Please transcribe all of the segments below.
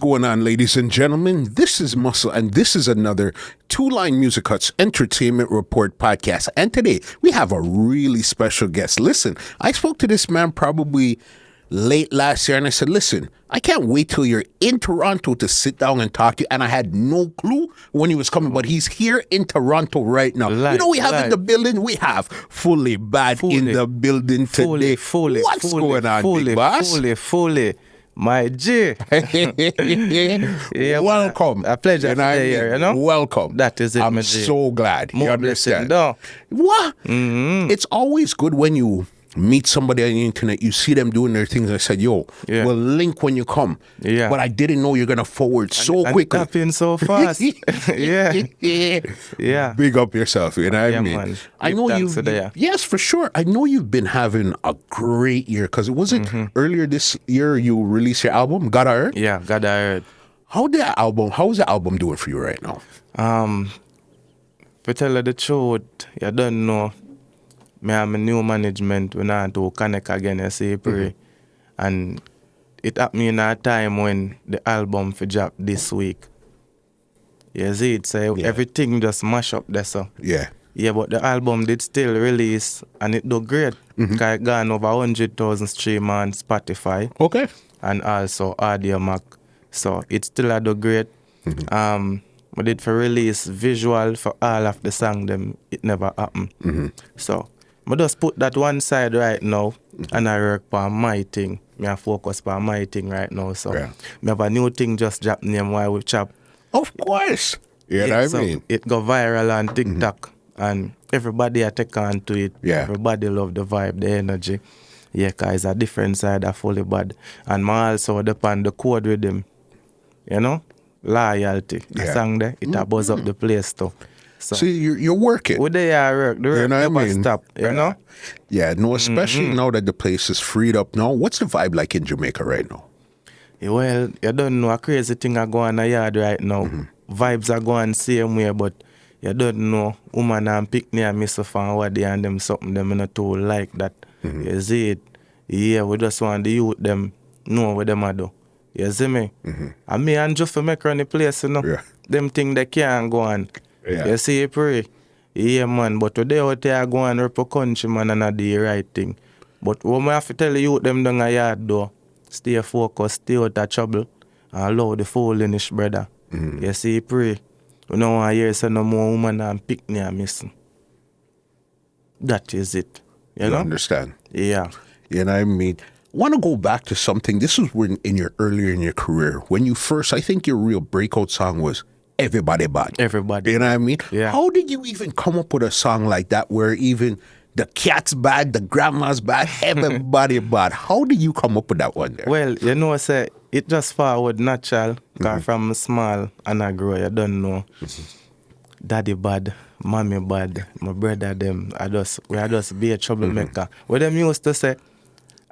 going on, ladies and gentlemen? This is Muscle, and this is another Two Line Music Cuts Entertainment Report podcast. And today, we have a really special guest. Listen, I spoke to this man probably late last year, and I said, listen, I can't wait till you're in Toronto to sit down and talk to you. And I had no clue when he was coming, but he's here in Toronto right now. We have in the building, we have Fully Bad in the building today. What's going on, big boss? Fully. My G. Yeah, welcome. A pleasure to be here, Welcome. That is it, I'm my G. so glad. More you understand? No. What? Mm-hmm. It's always good when you meet somebody on the internet, you see them doing their things. I said, we'll link when you come. Yeah. But I didn't know you're going to forward so quickly. Tap in so fast. Yeah. Big up yourself, you know what I mean? Man. I know yes, for sure. I know you've been having a great year because it wasn't earlier this year you released your album, Gad A Earth? Yeah, Gad A Earth. How is the album doing for you right now? To tell you the truth, you don't know. I have a new management when I to connect again, I say pray. And it happened in a time when the album for drop this week. You see it, so everything just mash up there, so. Yeah. Yeah, but the album did still release and it do great. Because it gone over 100,000 stream on Spotify. Okay. And also Audio Mac. So it still a do great. We did for release visual for all of the song them, it never happened. So I just put that one side right now and I work for my thing. I focus on my thing right now. So I have a new thing just drop name while we chop. Of course. I mean. It go viral on TikTok and everybody I take on to it. Yeah. Everybody love the vibe, the energy. Yeah, because it's a different side of Fully Bad. And I also depend the code with them. Loyalty. The song there, it a buzz up the place too. So see, you're working. With the work, the work never stop, you know? Yeah, no, especially now that the place is freed up now. What's the vibe like in Jamaica right now? Well, you don't know, a crazy thing are going on the yard right now. Vibes are going same way, but you don't know, woman and pick me and myself and what they and them something them not too like that. You see it? Yeah, we just want the youth them know what them are do. You see me? And me and just for make run the place, you know? Yeah. Them thing they can't go on. Yeah. You see, pray. Yeah, man. But today out there go and rep a country, man, and I do the right thing. But what I have to tell you, them down a yard, though, stay focused, stay out of trouble, and allow the foolish brother. You see, pray. You know, I hear say no more woman and pick me and missing. That is it. You know? Understand? Yeah. You know what I mean? Want to go back to something. This was when earlier in your career, when you first, I think your real breakout song was Everybody Bad. Everybody. You know what I mean? Yeah. How did you even come up with a song like that where even the cat's bad, the grandma's bad, everybody bad? How did you come up with that one there? Well, you know, say it just forward natural. Because from small and I grow, you don't know. Daddy bad, mommy bad, my brother them. We just be a troublemaker. What them used to say,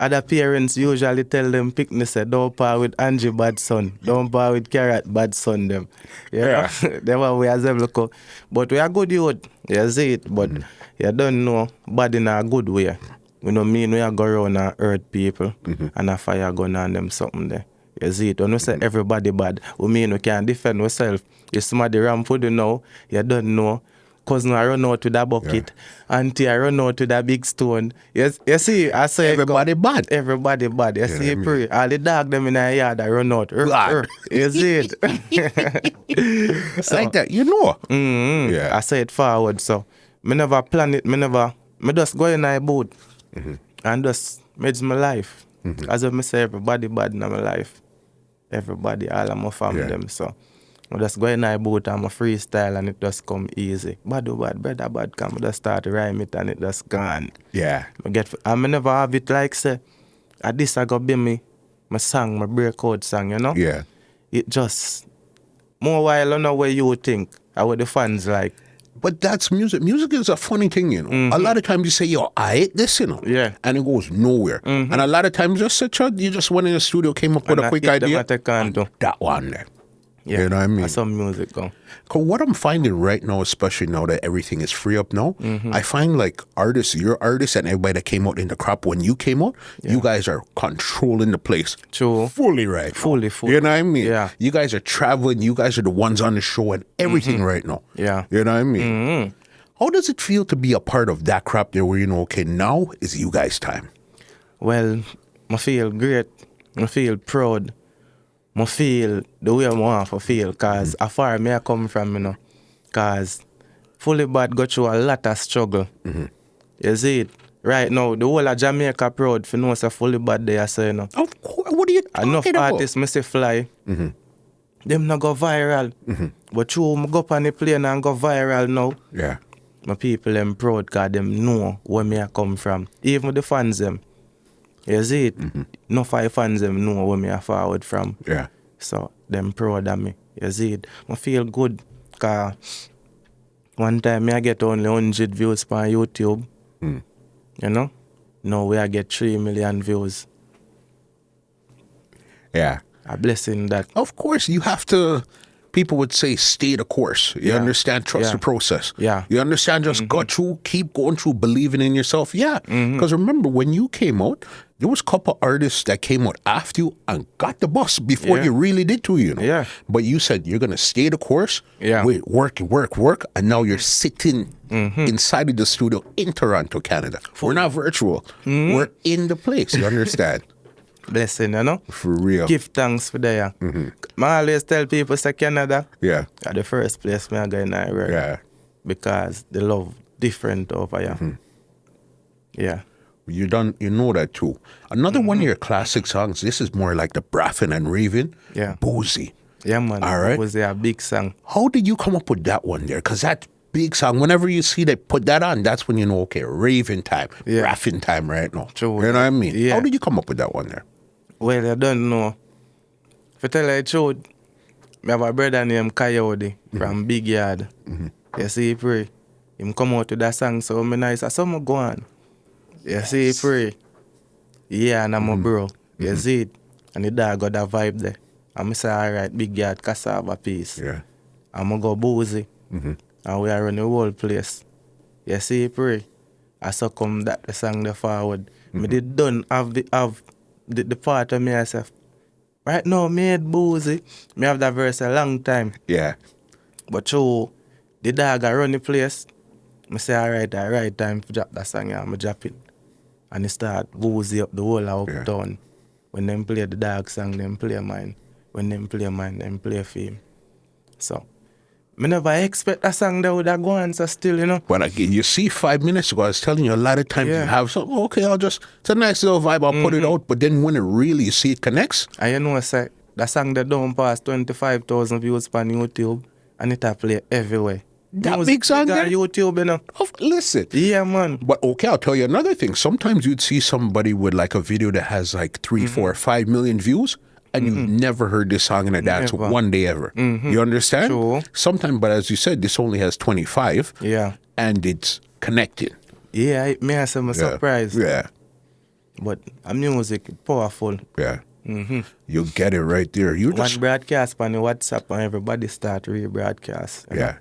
other parents usually tell them, pick say, don't par with Angie bad son, don't par with Carrot bad son them. Yeah. They were we as look up. But we are good youth, you see it, but you don't know bad in a good way. We don't mean we are go around and hurt people and a fire gun on them something there. You see it, when we say everybody bad, we mean we can't defend ourselves. If somebody ram food you know, you don't know. Cousin I run out to that bucket, auntie I run out to that big stone. Yes, you see, I say everybody bad. Everybody bad. You see, pray. All the dog them in the yard I run out. You see it? So, like that, you know. Yeah. I say it forward, so me never plan it, me just go in my boat and just make my life. As if me say everybody bad in my life. Everybody, all of my family them, so I just go in my boat and I freestyle and it just come easy. Bad, brother, bad, come. I just start to rhyme it and it just gone. Yeah. I never have it like, say, at this I got be my song, my breakout song, you know? Yeah. It just, more while I know where you think, or what the fans like. But that's music. Music is a funny thing, you know. A lot of times you say, yo, I hate this, you know. Yeah. And it goes nowhere. And a lot of times you just went in the studio, came up with a quick idea. That one there. Yeah. You know what I mean? That's some music go. Cause what I'm finding right now, especially now that everything is free up now, I find like artists, your artists and everybody that came out in the crop when you came out, you guys are controlling the place. True. Fully right now. Fully. You know what I mean? Yeah. You guys are traveling, you guys are the ones on the show and everything right now. Yeah. You know what I mean? How does it feel to be a part of that crop there where you know, okay, now is you guys' time? Well, I feel great. I feel proud. I feel the way I want to feel because afar me I come from, you know. Because Fully Bad go through a lot of struggle. You see it? Right now, the whole of Jamaica proud for know say Fully Bad there, so you know. Of course. What are you talking Enough about? artists me say fly. Them not go viral. But true, me go up on the plane and go viral now. Yeah. My people them proud because them know where me I come from. Even the fans them. You see it? No five fans them know where me I forward from. Yeah. So them proud of me. You see it? I feel good because one time me I get only 100 views on YouTube. You know? Now we I get 3 million views. Yeah. A blessing that. Of course, you have to, people would say, stay the course. You understand? Trust the process. Yeah. You understand? Just go through, keep going through, believing in yourself. Yeah. Because remember, when you came out, there was a couple artists that came out after you and got the bus before you really did too, you know? Yeah. But you said you're going to stay the course. Yeah. Wait, work, and now you're sitting inside of the studio in Toronto, Canada. We're not virtual. We're in the place. You understand? Blessing, you know? For real. Give thanks for that. I always tell people say Canada Yeah. are the first place me I go in the world. Yeah. Because the love different over here. Yeah. You know that too. Another one of your classic songs, this is more like the Braffin and Raven. Yeah. Boozy. Yeah, man. All right. It was a big song. How did you come up with that one there? Because that big song, whenever you see they put that on, that's when you know, okay, Raven time, Braffin time right now. True. You know what I mean? Yeah. How did you come up with that one there? Well, I don't know. To tell you the truth, I have a brother named Coyote from Big Yard. You see, pray. Him come out to that song, so I'm nice. I saw him go on. You see, pray. Yeah, and I'm a bro. You see it? And the dog got that vibe there. And I say, all right, Big Yard, cassava piece. Yeah. I'm going to go boozy. And we are running the whole place. You see, pray. I saw come that the song the forward. Me did done have the part of me I say, right now, me head boozy. Me have that verse a long time. Yeah. But through the dog I run the place, I say, all right time to drop that song, yeah, I drop it. And it start boozy up the whole of uptown. When them play the dog song, them play mine. When them play mine, them play for him. So, I never expect a song that would have gone so still, you know. But again, you see, 5 minutes ago, I was telling you a lot of times you have something, okay, it's a nice little vibe, I'll put it out. But then when it really, you see it connects. And you know, say, that song that don't pass 25,000 views on YouTube, and it a play everywhere. That big song there? YouTube, you know. Listen. Yeah, man. But okay, I'll tell you another thing. Sometimes you'd see somebody with like a video that has like 3, 4, 5 million views, and you've never heard this song in a dance one day ever. You understand? True. Sometimes, but as you said, this only has 25. Yeah. And it's connected. Yeah, it may have some surprise. Yeah. But music, powerful. Yeah. You get it right there. You One broadcast on the WhatsApp and everybody start rebroadcast. Yeah.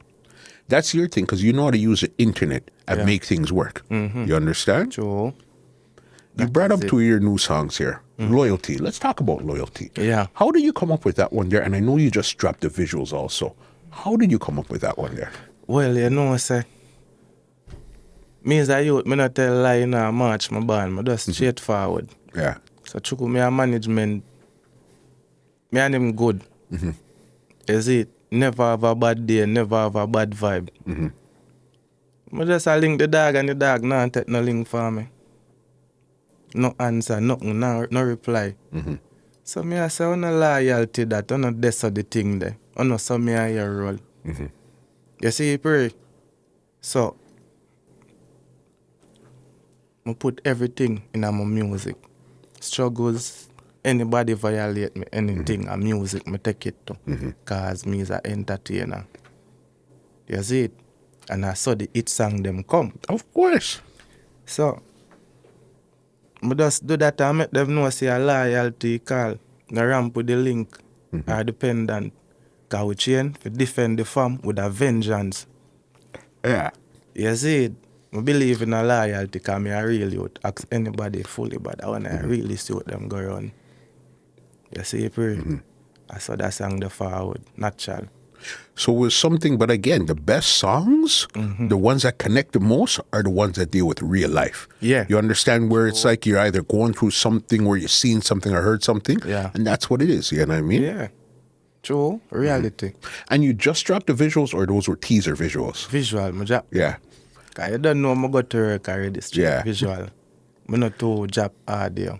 That's your thing, because you know how to use the internet and make things work. You understand? True. You brought up 2 of your new songs here. Loyalty. Let's talk about Loyalty. Yeah. How did you come up with that one there? And I know you just dropped the visuals also. How did you come up with that one there? Well, you know, say, me as a youth, me not tell lie in a march my band, me just straightforward. Yeah. So chuku me a management, me and him good. Is it? Never have a bad day, never have a bad vibe. I just a link the dog and the dog not take no link for me. No answer, nothing, no reply. So me I say, on a loyalty that, on a this of the thing there. On a so me a your role. You see, pray. So, I put everything in my music. Struggles, anybody violate me, anything, a music, me take it to. Because me is an entertainer. You see it? And I saw the hit song them come. Of course. So, I just do that and make them know say a loyalty call. The ramp with the link or dependent. Cause we train to defend the farm with a vengeance. Yeah. You see it? I believe in a loyalty because I really would ask anybody fully, but I want to really see what them go on. You see it, Pre? I saw that song the forward, natural. So it was something, but again, the best songs, the ones that connect the most are the ones that deal with real life. Yeah. You understand where it's like you're either going through something where you've seen something or heard something. Yeah. And that's what it is, you know what I mean? Yeah. True. Reality. And you just dropped the visuals or those were teaser visuals? Visual, my job. Yeah. Cause you don't know I go to work already straight. Yeah. Visual. I'm not too job audio.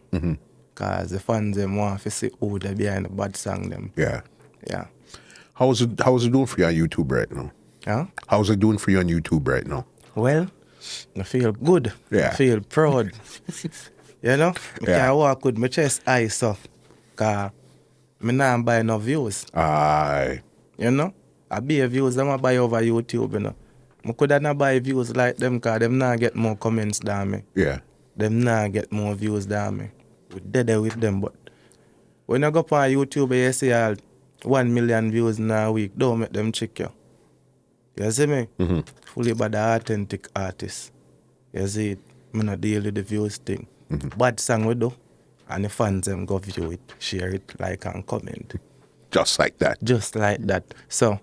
Cause the fans them want to see who they behind the bad song them. Yeah. Yeah. How's it doing for you on YouTube right now? Huh? How's it doing for you on YouTube right now? Well, I feel good. Yeah. I feel proud. You know? I Yeah. can walk with my chest high so. Cause I not buy no views. Aye. You know? I buy views, I'm buy over YouTube, you know. I could not buy views like them because them not get more comments than me. Yeah. Them not get more views than me. We dead there with them, but when I go up on YouTube, you see all 1 million views in a week, don't make them check you. You see me? Fully by the authentic artist. You see it? I not deal with the views thing. Bad song we do, and the fans them go view it, share it, like and comment. Just like that. Just like that. So,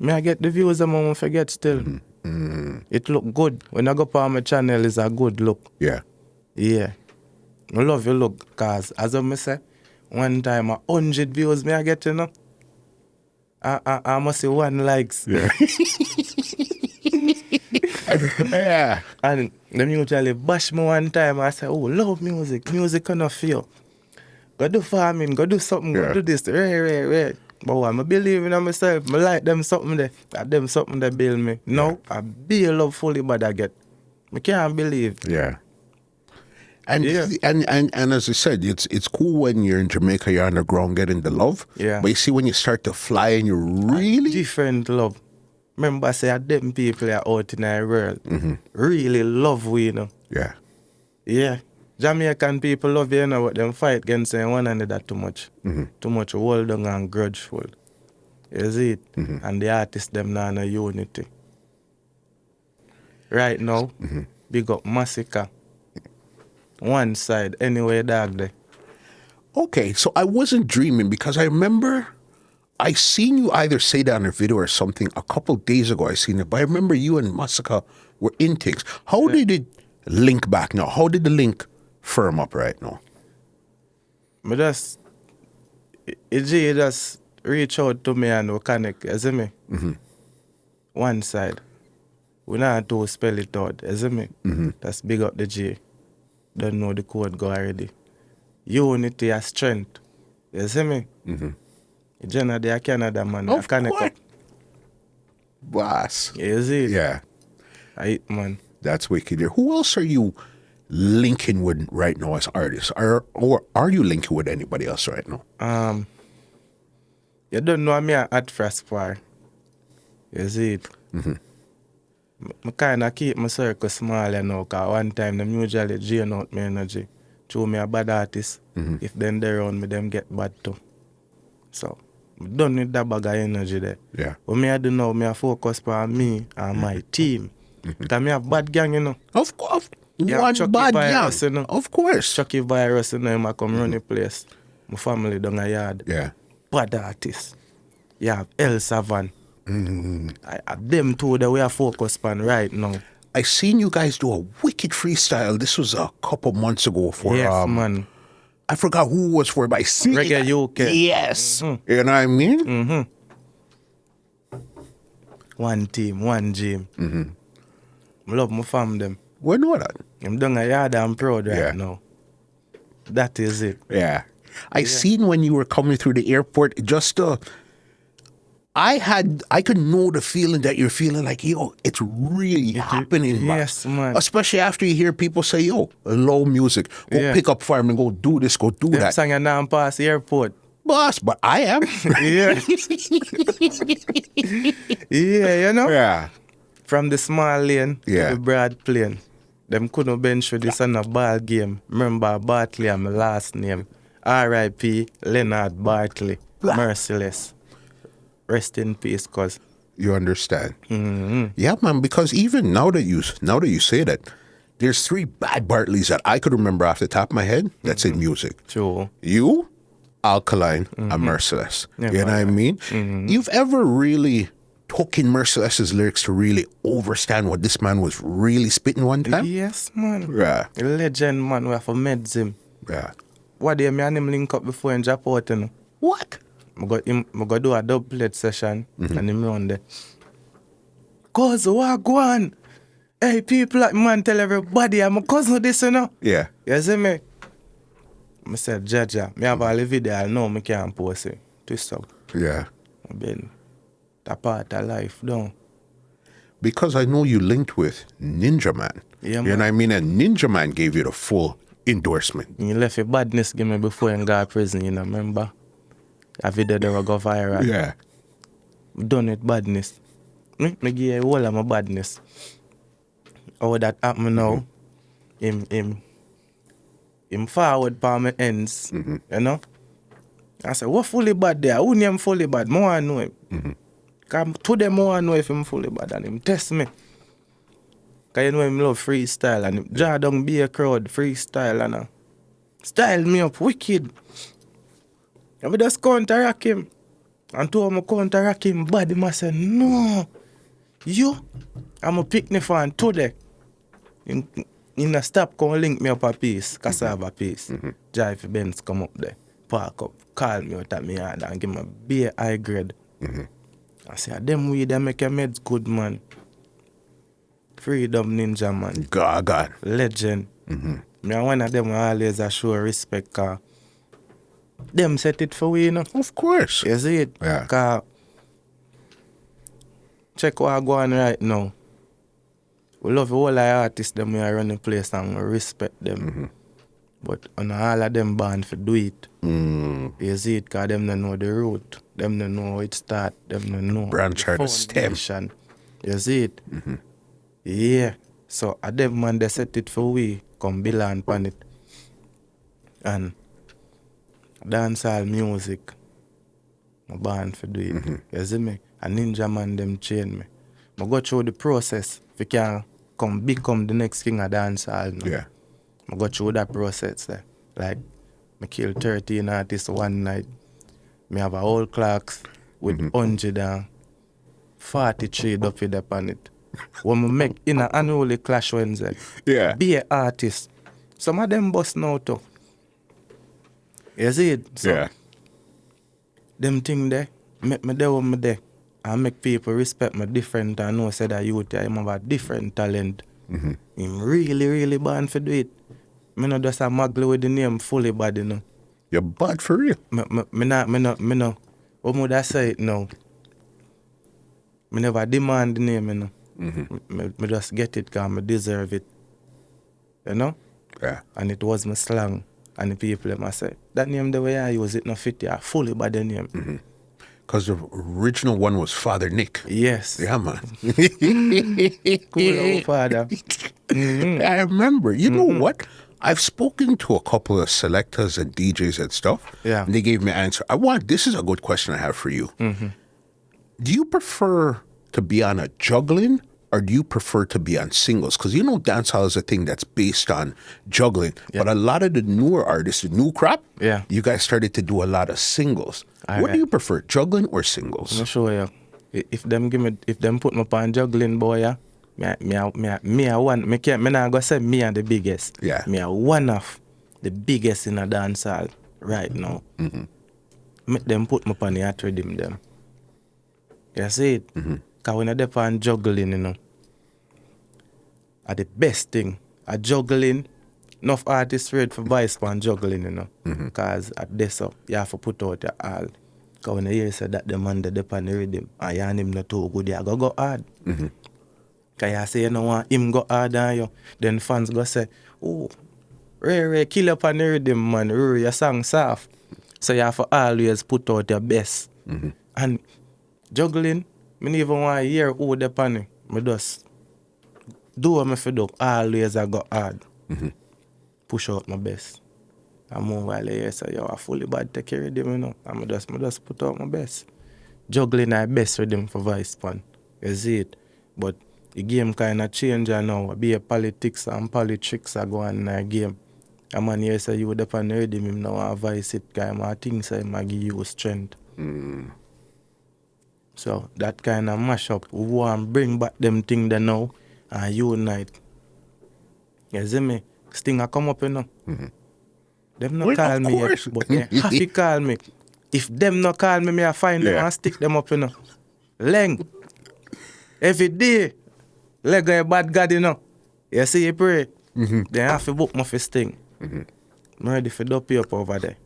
me I get the views I'm gonna forget still. It look good. When I go up on my channel, it's a good look. Yeah. Yeah. I love your look, because as I say, one time 100 views me I get, you know. I must say 1 likes. Yeah. Yeah. And them usually bash me one time. I say, oh, love music. Music cannot feel. Go do farming, go do something, Yeah. go do this. Right. But I believe in myself. I like them something there. Them something that build me. No, I be love fully, but I get. I can't believe. Yeah. And, Yeah. and as I said, it's cool when you're in Jamaica, you're underground getting the love. Yeah. But you see when you start to fly and you really Different love. Remember I say them people are out in the world. Really love we, you know. Yeah. Yeah. Jamaican people love you, you know, but them fight against one another too much. Too much hold on and grudgeful. You see it? And the artists them now no unity. Right now, big up Masicka. One side, anyway, dog there. Okay, so I wasn't dreaming because I remember I seen you either say that in a video or something a couple days ago. I seen it, but I remember you and Masicka were in things. How did it link back now? How did the link firm up right now? But just, it just reach out to me and we connect, you see me? One side. We not to spell it out, you see me? That's big up the J. Don't know the code go already. Unity and strength. You see me? Jenna, they are Canada, man. Of I connect course. up. Boss. You see it? Yeah, I man. that's wicked. Who else are you linking with right now as artists? Or are you linking with anybody else right now? You don't know me at first far. You see it? I kind of keep my circle small, you know, because one time them usually drain out my energy. Show me a bad artist. If them they around me, them get bad too. So, I don't need that bag of energy there. Yeah. What me I do now, me I focus on me and my team. Because me have bad gang, you know. Of course. Yeah, One Chucky bad virus, young. you know. Of course. Chucky virus, you know, I come run the place. My family down a yard. Yeah. Bad artists. You have El Savan. Them two that we are focused on right now. I seen you guys do a wicked freestyle. This was a couple months ago for Yes, man. I forgot who it was for, but I see Reggae UK. Yes. You know what I mean? One team, one gym. I love my fam them. We know that. I'm down a yard, I'm proud right Yeah. now. That is it. Yeah. I seen when you were coming through the airport, just I could know the feeling that you're feeling like, yo, it's really happening. man. Yes, man. Especially after you hear people say, yo, low music. Go Yeah. pick up fireman, go do this, go do Them that. sang a now pass the airport. Boss, but I am. Yeah. Yeah, you know? Yeah. From the small lane Yeah. to the broad plane. Them couldn't bench for this on a ball game. Remember Bartley and my last name. R.I.P. Leonard Bartley. Merciless. rest in peace, cuz. You understand? Yeah, man. Because even now that you say that, there's 3 bad Bartleys that I could remember off the top of my head. That's in music. True. You, Alkaline, and Merciless. Yeah, You know what I mean? You've ever really took in Merciless's lyrics to really understand what this man was really spitting one time? Yes, man. Yeah. Legend, man. We have to meds him. Yeah. What day me and him link up before in drop out, you know? What? I go do a dub plate session and him on there. Cause what go on? Hey, people like man tell everybody I'm a cousin this, you know? Yeah. You see me? I said, Jaja, me have all the video, I know me can't post it. Twist up. Yeah. Been that part of life, don't. Because I know you linked with Ninja Man. Yeah, You man. know what I mean? And Ninja Man gave you the full endorsement. You left your badness give me before you got prison, you know, remember? A video that will go viral. Yeah. Done with badness. Me give you all of my badness. How that happen now, him forward pa my ends, you know? I said, what fully bad there? Who name fully bad? More I know him. Cause to them more I know if him fully bad and him test me. Cause you know him love freestyle and him draw down be a crowd, freestyle and style me up wicked. And we just counteract him. And to him counteract him bad, him I say, no, you, I'm a picnic fan today. In a stop come link me up a piece, cassava piece. Jive Benz come up there, park up, call me out at me hand and give me a beer high grade. I say, them weed they make your meds good, man. Freedom Ninja, man. God. Legend. Me and one of them always a show respect, cause them set it for we, you know. Of course. You see it? Yeah. Cause check what I go on right now. We love all our artists, them we are running the place and we respect them. But on all of them born for do it. You see it, cause them don't know the route. Them don't know how it start. Them don't know Branch out the stem. foundation. You see it? Yeah. So a them man they set it for we, come belong on it. And dancehall music, I born for do it. You see me? A Ninja Man them train me. I go through the process if you can become the next king of dancehall. No? Yeah. I go through that process there. Like, I kill 13 artists one night. Me have a whole clocks with 143 duffy upon it. When we make in an annually clash Wednesday. Yeah. Be an artist. Some of them bust now too. You see it? So, Yeah. them thing there, make me there when me there. I make people respect me different and know say that youth him have a different talent. Him really born for do it. Me not just a muggle with the name fully bad, you know. You're bad for real. Me no. What would I say it now? Me never demand the name, you know. Me just get it because I deserve it. You know? Yeah. And it was my slang. And the people them I say, that name the way I use it not fit you. Fully bad the name. Because the original one was Father Nick. Yes. Yeah, man. Cool old father. I remember. You know what? I've spoken to a couple of selectors and DJs and stuff. Yeah. And they gave me an answer. This is a good question I have for you. Do you prefer to be on a juggling or do you prefer to be on singles? Because you know dancehall is a thing that's based on juggling. Yeah. But a lot of the newer artists, the new crop, Yeah. you guys started to do a lot of singles. What do you prefer, juggling or singles? I'm show you. If them put me on juggling, boy, yeah, me not go say me are the biggest. Yeah. Me are one of the biggest in a dancehall right now. Make them put me on the art rhythm them. You see it? Cause when I dey on juggling, you know, are the best thing. A juggling, enough artists ready for voice on juggling, you know. Cause at this up, you have to put out your all. Cause when you hear say that the man dey on the rhythm, and you and him not too good, you go hard. Cause you say you don't want him go hard on you. Then fans go say, oh, Ray, kill up on the rhythm, man. Ray, your song soft. So you have to always put out your best. And juggling, me don't even want to hear who dey on it. Me just do what me fi do. Always I go hard. Push out my best. And more while you say, yo, I fully bad take care of them, you know. And me just put out my best. Juggling I best rhythm for voice pan. You see it? But the game kind of change now. Be a politics and politics are going in the game. A man here say you would up on the rhythm, him now a voice it kind of things I might give you strength. So that kind of mash up. We want to bring back them things there now and unite. You see me? Stinger come up, you know. Them not call me yet, but they have to call me. If them not call me, I find them and stick them up, you know. Leng. Every day, leg a bad God, you know. You see, you pray. They have to book my first thing. I'm ready for dope you up over there.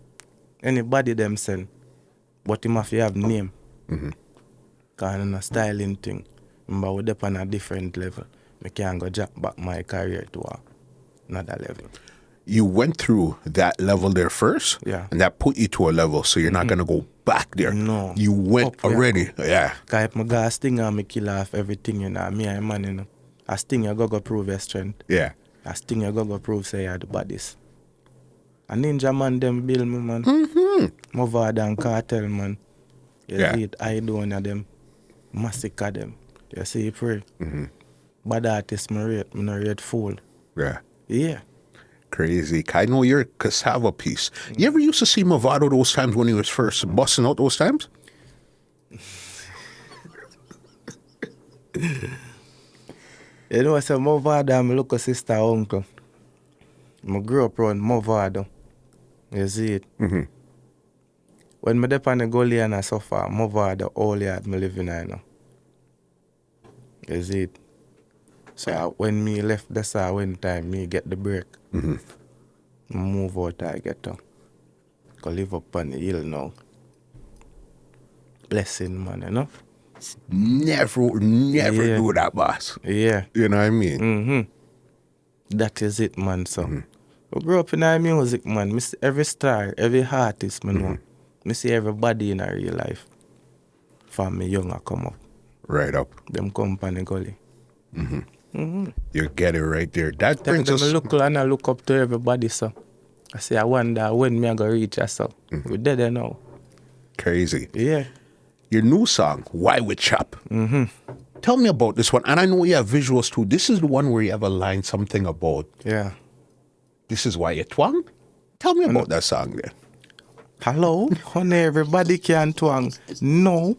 Anybody them send. But him have to have name. Because I'm a styling thing. But we're up on a different level. I can't go jack back my career to another level. You went through that level there first, Yeah. and that put you to a level, so you're not going to go back there. No. You went Up, already. Yeah. Because if I got a stinger, I kill off everything, you know. Me and man, you know. A stinger go prove your strength. Yeah. A stinger go prove say you're the baddest. A ninja man them build me, man. Mavado and Cartel, man. You see it, I do one of them. Masicka them. You see it, pray. Bad artist, me no rate fool. Yeah. Yeah. Crazy. I know you're a cassava piece. You ever used to see Mavado those times when he was first busting out those times? You know, I say Mavado and my little sister uncle. I grew up around Mavado. You see it? When I dep on the gully and I suffer, Mavado all yard me living in now. You see it? So when me left that's when time me get the break. Move out I get to. Go live up on the hill now. Blessing, man, you know? Never do that, boss. Yeah. You know what I mean? That is it, man, so. I grew up in our music, man. Me see every star, every artist, man, know. Me see everybody in our real life. From me young I come up. Right up. Them come on the gully. You get it right there. That Then brings us... I look and I look up to everybody, so. I say, I wonder when me I go reach us, so. We're dead there now. Crazy. Yeah. Your new song, Why We Chop. Tell me about this one. And I know you have visuals too. This is the one where you have a line, something about, Yeah. this is why you twang. Tell me about that song there. Hello? Honey, everybody can twang. No.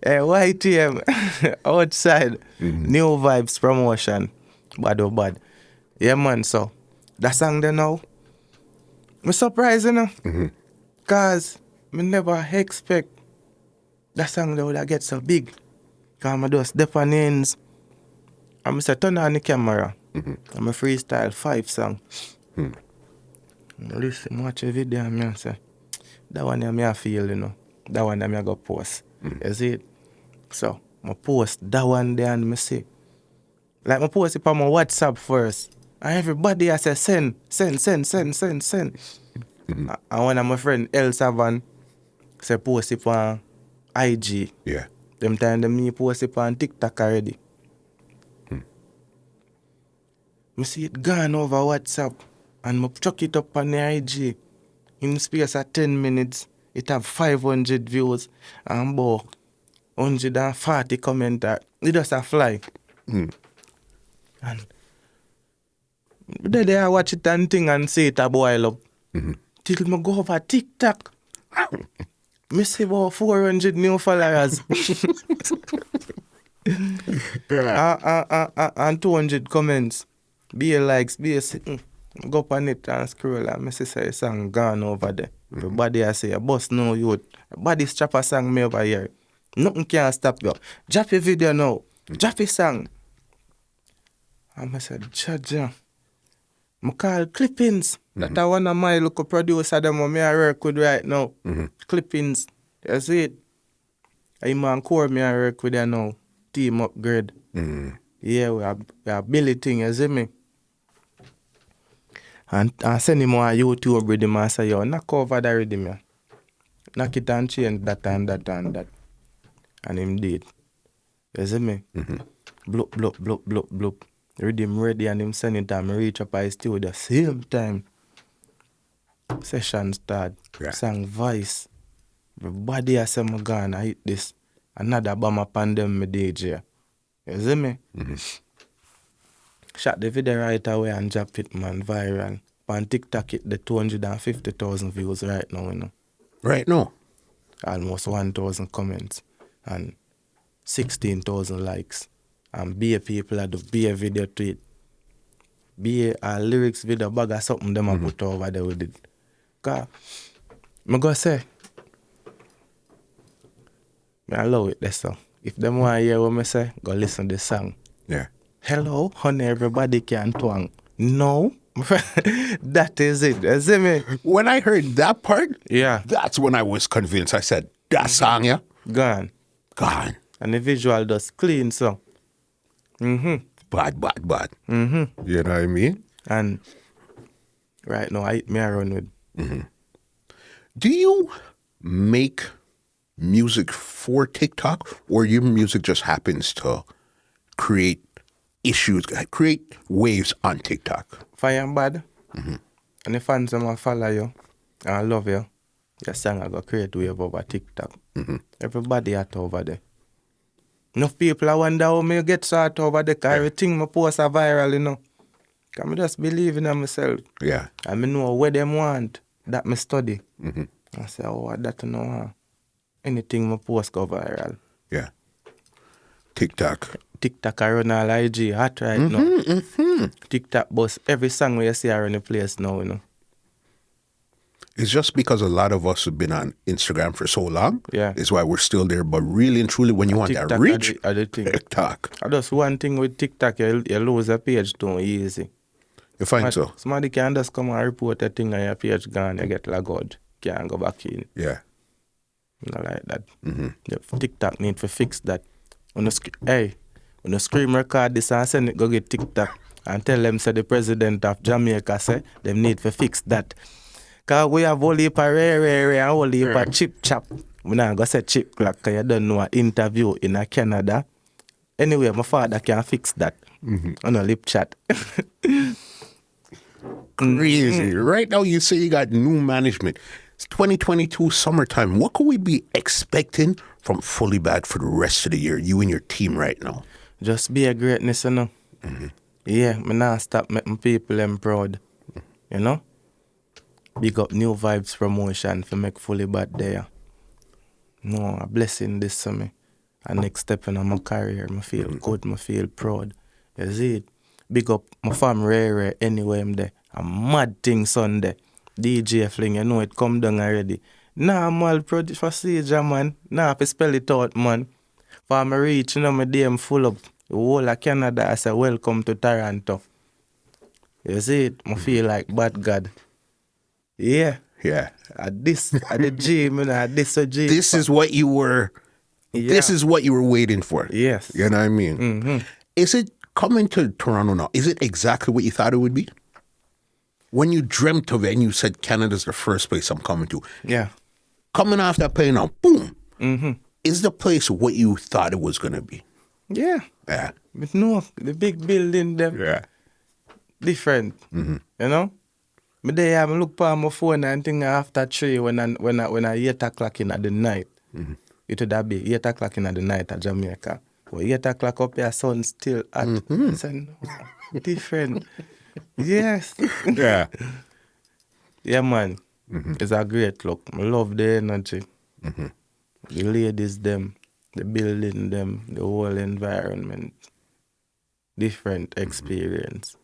YTM outside new vibes promotion bad or bad. Yeah man, so that song there now me surprised, you know, cause me never expect that song there would get so big. Cause I just step on ends and I say turn on the camera and I freestyle 5 songs. Listen, watch a video and I say that one I me feel, you know. That one I go post. You see it? So, I post that one there and I say, like I post it on my WhatsApp first. And everybody I say send. And one of my friend El Savan say post it on IG. Yeah. Them time them me post it on TikTok already. I see it gone over WhatsApp and I chuck it up on the IG. In the space of 10 minutes, it have 500 views and about 140 comments. It just a fly. And then I watch it and thing and see it a boil up. Till I go over TikTok. I see about 400 new followers. And 200 comments. Be a likes, be a go up on it and scroll and I see say song gone over there. Everybody I say, a boss no youth. Everybody strap a song me over here. Nothing can stop you. Drop a video now. Drop a song. And I said, Jaja. I call Clippings. That's one of my local producer them who I work with right now. Clippings. You see it? I'm on core me I work with them now. Team upgrade. Yeah, we are building thing, you see me? And I send him on YouTube rhythm and say, yo, knock over the rhythm, yeah. Knock it and change that and that and that. And him did. You see me? Bloop, bloop, bloop, bloop, bloop. Rhythm ready and him send it and me reach up at his studio same time. session start. Yeah. Sang voice. Everybody I say I'm gonna hit this. Another bomb upon them, me DJ. You see me? Shot the video right away and drop it, man, viral. On TikTok, it the 250,000 views right now, you know. Right now. Almost 1,000 comments and 16,000 likes. And be people that do be a video to it. Be a lyrics video bag or something them I put over there with it. Cause I go say, I love it, that's all. If them want to hear what I say, go listen to the song. Yeah. Hello, honey, everybody can twang. No. That is it. You see me? When I heard that part, Yeah. that's when I was convinced. I said, that song, yeah? Gone. Gone. And the visual does clean, so. Bad. You know what I mean? And right now, I hit me around with. Do you make music for TikTok, or your music just happens to create issues, create waves on TikTok? Fire and bad. And the fans them follow you. And I love you. Your song I go create wave over TikTok. Everybody at over there. Enough people I wonder how me get started over there, because everything I post are viral, you know. Because I just believe in myself. Yeah. And I know what them want, that me study. I say, oh, that you know, anything I post go viral. Yeah. TikTok. TikTok I run all IG hot right now. TikTok boss every song we see around the place now, you know. It's just because a lot of us have been on Instagram for so long. Yeah. Is why we're still there. But really and truly, when you want that TikTok reach, are the thing. TikTok. Just one thing with TikTok, you lose a page too easy. You find so? Somebody can just come and report a thing and your page gone, you get lagged out. Can't go back in. Yeah. Not like that. TikTok need to fix that. When you scream record this and send it, go get TikTok and tell them, say the president of Jamaica say, them need to fix that. Because we have whole heap of rare and whole heap of chip chap. We not go say chip clock because you don't know an interview in Canada. Anyway, my father can fix that on a lip chat. Crazy. Right now, you say you got new management. It's 2022 summertime. What could we be expecting from Fully Bad for the rest of the year, you and your team right now? Just be a greatness, you know. Yeah, me not stop making people them proud. You know? Big up New Vibes Promotion for make Fully Bad there. No, a blessing this to me. A next step in my career. I feel good, I feel proud. You see it? Big up my fam Rare anyway I'm there. A mad thing Sunday. DJ Fling, you know it come down already. Nah, mal procedure, man. Nah, if spell it out, man. For me reach, you know, my DM full up. The whole of Canada, I say, welcome to Toronto. You see it? I feel like bad God. Yeah. Yeah. At the gym, you know, at this gym. This is what you were, this is what you were waiting for. Yes. You know what I mean? Is it coming to Toronto now? Is it exactly what you thought it would be? When you dreamt of it and you said Canada's the first place I'm coming to. Yeah. Coming off that plane now, boom. Is the place what you thought it was going to be? Yeah. Yeah. But no, the big building, them different. You know? But they have look on my phone and think after 3 when I 8 o'clock in the night. It would be 8 o'clock in the night at Jamaica. But 8 o'clock up here, sun still at. I said, no, different. Yes. Yeah. Yeah, man. It's a great look. I love the energy. The ladies, them, the building, them, the whole environment. Different experience.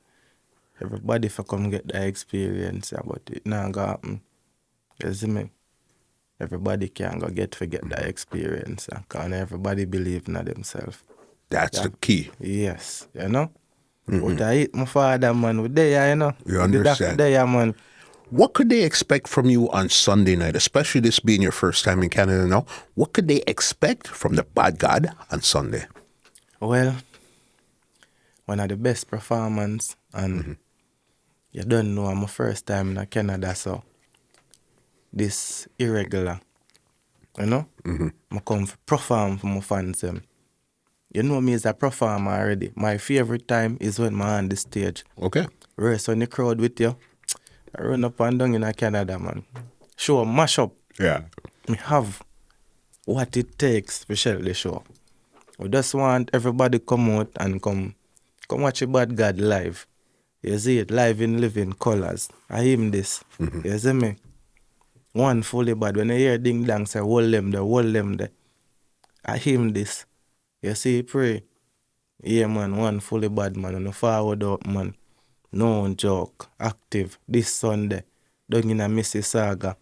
Everybody for come get that experience, but it not gonna happen. You see me? Everybody can go get that experience. Because everybody believe in themselves. That's the key. Yes, you know? But I eat my father, man, with there, you know? You understand? There, man. What could they expect from you on Sunday night, especially this being your first time in Canada now? What could they expect from the Bad God on Sunday? Well, one of the best performance, and you don't know, I'm my first time in Canada, so this irregular, you know? I come to perform for my fans. You know me as a performer already. My favorite time is when I'm on the stage. Okay. Race on the crowd with you. I run up and down in Canada, man. Show mash up. Yeah. We have what it takes to share the show. We just want everybody come out and come watch a Bad God live. You see it live in living colors. I hear this. You see me? One fully bad. When I hear ding dang say hold them there. I hear this. You see, pray. Yeah, man, one fully bad man. And forward up, man. No joke. Active. This Sunday. Down in a Mississauga.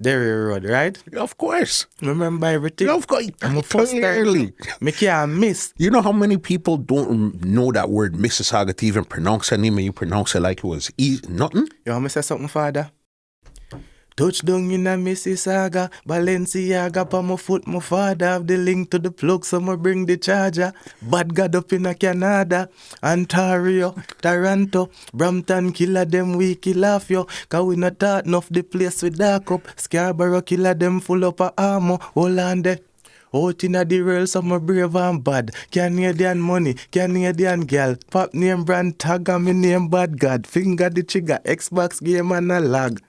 Derry Road, right? Of course. Remember everything? Of course. I'm a first Clearly. Me can't miss. You know how many people don't know that word Mississauga to even pronounce that name, and you pronounce it like it was nothing? You want me to say something, Father? Touchdown in a Mississauga, Balenciaga pa my foot, my father have the link to the plug, so I bring the charger. Bad God up in a Canada, Ontario, Toronto, Brampton, killer them, we kill off yo. Cause we not thought enough the place we dark up. Scarborough, killer them full up of armor, Hollande. Out in the world, some brave and bad. Canadian money, Canadian girl. Pop name brand tag and me name Bad God. Finger the trigger, Xbox game and a lag.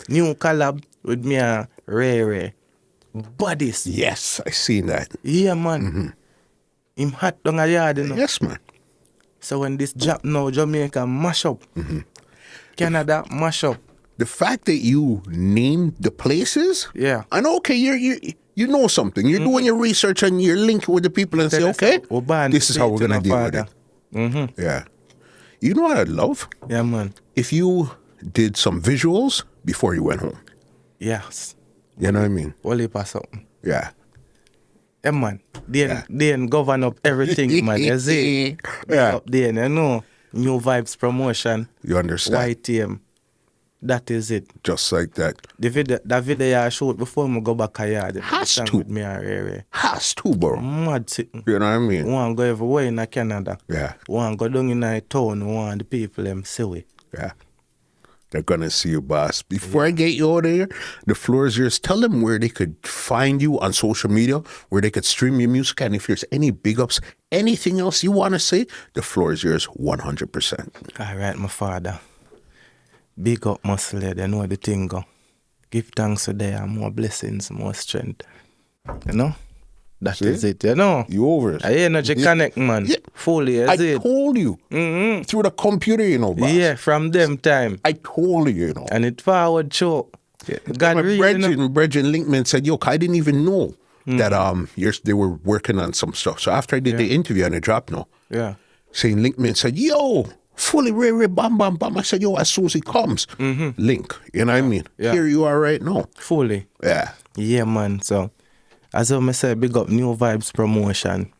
New collab with me and Ray. Bodies. Yes, I seen that. Yeah, man. Him hot down a yard, you know. Yes, man. So when this job now, Jamaica mash up. Canada mash up. The fact that you named the places, Yeah. and okay, you know something. You're doing your research and you're linking with the people and say, okay, this is how we're gonna deal with it. Yeah. You know what I'd love? Yeah, man. If you did some visuals before you went home. Yes. You know what I mean? Only pass something. Yeah. Yeah, man. They govern up everything, man. You see? Yeah. Up there, you know. New Vibes promotion. You understand? YTM. That is it. Just like that. The video I showed before I go back a yard. Has to. With me and Ray. Has to, bro. Mad sitting. You know what I mean? Want to go everywhere in Canada. Yeah. Want to go down in a town. Want the people them see we. Yeah. They're going to see you, boss. Before I get you out of here, the floor is yours. Tell them where they could find you on social media, where they could stream your music, and if there's any big ups, anything else you want to say, the floor is yours 100%. All right, my father. Big up, muscle, they know the thing go. Give thanks to there, more blessings, more strength. You know? That is it, you know? You over it. I energy connect, man. Yeah. Fully, is it? I told you. Through the computer, you know, boss. Yeah, from them time. I told you, you know. And it forward show. Yeah. God My read, you know? Bridget Linkman said, yo, I didn't even know that they were working on some stuff. So after I did the interview and I dropped Yeah. saying Linkman said, yo, fully Ray, bam, bam, bam. I said, yo, as soon as he comes, link. You know what I mean? Yeah. Here you are right now. Fully. Yeah. Yeah, man. So, as I say, big up New Vibes promotion.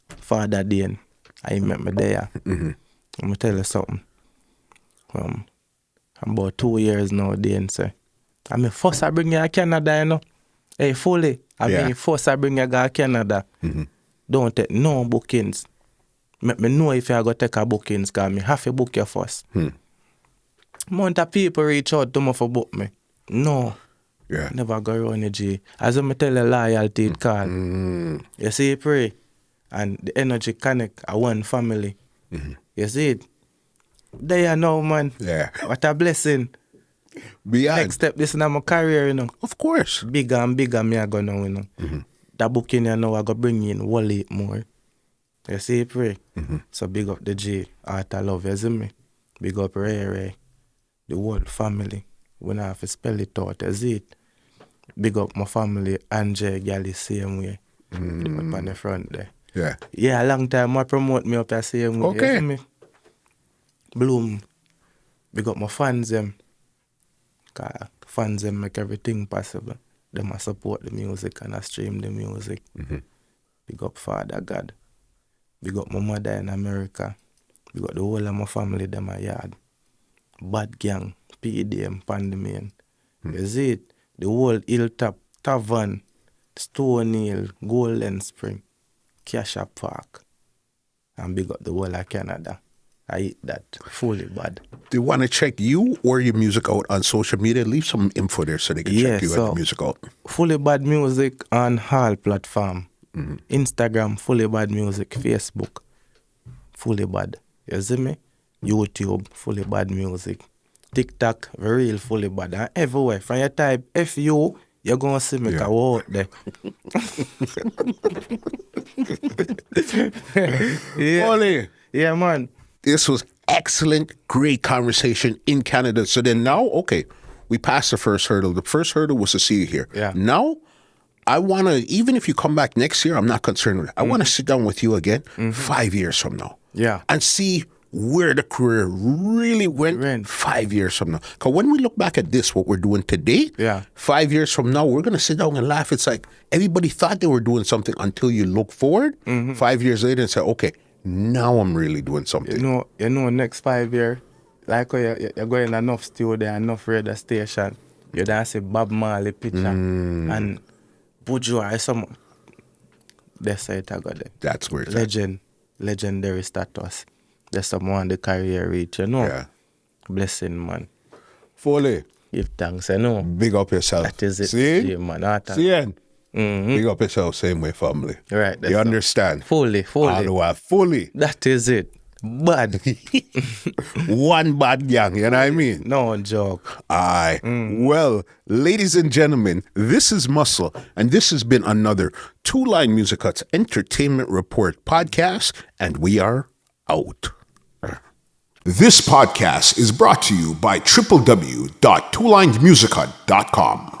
Father Dane, I met me there. I'm going to tell you something. About 2 years now, Dane say. I mean, first I bring you to Canada, you know. Hey, fully. I mean, first I bring you to Canada. Don't take no bookings. Make me know if you are going to take a bookings, because I have to book you first. Amount of people reach out to me for book me. No. Yeah. Never go around the G. As I tell you, loyalty it call. You see, pray. And the energy connect a one family. You see it? There you know, man. Yeah. What a blessing. Beyond. Next step, this is my career, you know. Of course. Bigger and bigger me I go now, you know. That booking, you know, I go bring in Wally more. You see, pray. So big up the G, Art of Love, you see me? Big up Ray, the whole family. When I have to spell it out, you see it? Big up my family, Angie, Gally, same way. Up on the front there. Yeah. Yeah, a long time I promote me up the same way. Okay. You see me? Bloom. Big up my fans them. Cause fans them make everything possible. Them I support the music and I stream the music. Big up Father God. Big up my mother in America. Big up the whole of my family, them my yard. Bad Gang, PDM, Pandemian. You see it? The whole Hilltop, Tavern, Stone Hill, Golden Spring, Casha Park. And big up the whole of Canada. I eat that fully bad. They want to check you or your music out on social media. Leave some info there so they can check you at the music out. Fully Bad Music on all platform. Instagram, Fully Bad Music. Facebook, Fully Bad. You see me? YouTube, Fully Bad Music. TikTok, real fully bad. And everywhere. From your type FU, you're gonna see me out there. Ole, Yeah, man. this was excellent, great conversation in Canada. So then now, okay, we passed the first hurdle. The first hurdle was to see you here. Yeah. Now, I want to, even if you come back next year, I'm not concerned with it. I want to sit down with you again 5 years from now. Yeah. And see where the career really went 5 years from now. Because when we look back at this, what we're doing today, 5 years from now, we're going to sit down and laugh. It's like everybody thought they were doing something until you look forward 5 years later and say, okay, now I'm really doing something. You know, next 5 years, like you're going enough studio, enough radio station, you dance a Bob Marley picture and bourgeois some. That's how it I got there. That's where it's at. Legendary status. That's someone the career reach, you know. Yeah. Blessing, man. Foley, Give thanks, you know. big up yourself. That is it. See? Yeah, man. See? Big up yourself, same way, family. Right. You understand? Fully. Fully. That is it. Bad. One bad gang, you know what I mean? No joke. Aye. Well, ladies and gentlemen, this is Muscle, and this has been another Two Line Music Cuts Entertainment Report podcast, and we are out. This podcast is brought to you by www.twolinedmusichut.com.